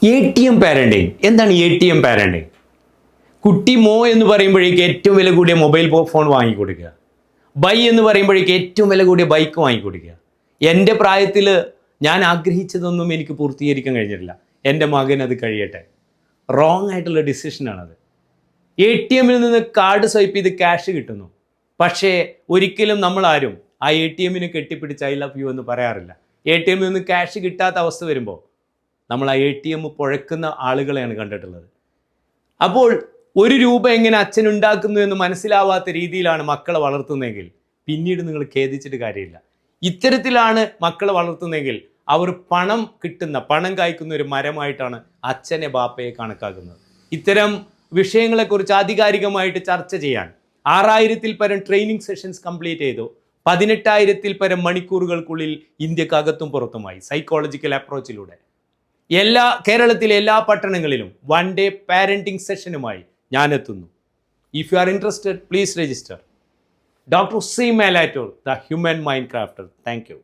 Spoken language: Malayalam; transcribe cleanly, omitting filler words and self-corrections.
ATM parenting. എന്താണ് ATM പാരന്റിങ്? കുട്ടി മോ എന്ന് പറയുമ്പോഴേക്ക് ഏറ്റവും വില കൂടിയ മൊബൈൽ ഫോൺ വാങ്ങിക്കൊടുക്കുക. ബൈ എന്ന് പറയുമ്പോഴേക്ക് ഏറ്റവും വില കൂടിയ ബൈക്ക് വാങ്ങിക്കൊടുക്കുക. എൻ്റെ പ്രായത്തിൽ ഞാൻ ആഗ്രഹിച്ചതൊന്നും എനിക്ക് പൂർത്തീകരിക്കാൻ കഴിഞ്ഞിട്ടില്ല. എൻ്റെ മകൻ അത് കഴിയട്ടെ. റോങ് ആയിട്ടുള്ള ഡിസിഷനാണത്. ATM നിന്ന് കാർഡ് സ്വൈപ്പ് ചെയ്ത് ക്യാഷ് കിട്ടുന്നു. പക്ഷേ ഒരിക്കലും നമ്മളാരും ആ ATM കെട്ടിപ്പിടിച്ച് ഐ ലവ് യു എന്ന് പറയാറില്ല. ATM നിന്ന് ക്യാഷ് കിട്ടാത്ത അവസ്ഥ വരുമ്പോൾ നമ്മൾ ആ ATM പുഴക്കുന്ന ആളുകളെയാണ് കണ്ടിട്ടുള്ളത്. അപ്പോൾ ₹1 എങ്ങനെ അച്ഛൻ ഉണ്ടാക്കുന്നു എന്ന് മനസ്സിലാവാത്ത രീതിയിലാണ് മക്കളെ വളർത്തുന്നതെങ്കിൽ പിന്നീട് നിങ്ങൾ ഖേദിച്ചിട്ട് കാര്യമില്ല. ഇത്തരത്തിലാണ് മക്കളെ വളർത്തുന്നതെങ്കിൽ അവർ പണം കായ്ക്കുന്ന ഒരു മരമായിട്ടാണ് അച്ഛനെ ബാപ്പയെ കണക്കാക്കുന്നത്. ഇത്തരം വിഷയങ്ങളെക്കുറിച്ച് ആധികാരികമായിട്ട് ചർച്ച ചെയ്യാൻ 6000-ൽ പരം ട്രെയിനിങ് സെഷൻസ് കംപ്ലീറ്റ് ചെയ്തു. 18,000-ൽ പരം മണിക്കൂറുകൾക്കുള്ളിൽ ഇന്ത്യക്കകത്തും പുറത്തുമായി സൈക്കോളജിക്കൽ അപ്രോച്ചിലൂടെ കേരളത്തിലെ എല്ലാ പട്ടണങ്ങളിലും 1 ഡേ പാരന്റിംഗ് സെഷനുമായി ഞാൻ എത്തുന്നു. If you are interested, please register. Doctor C Melattur, the human mind crafter. Thank you.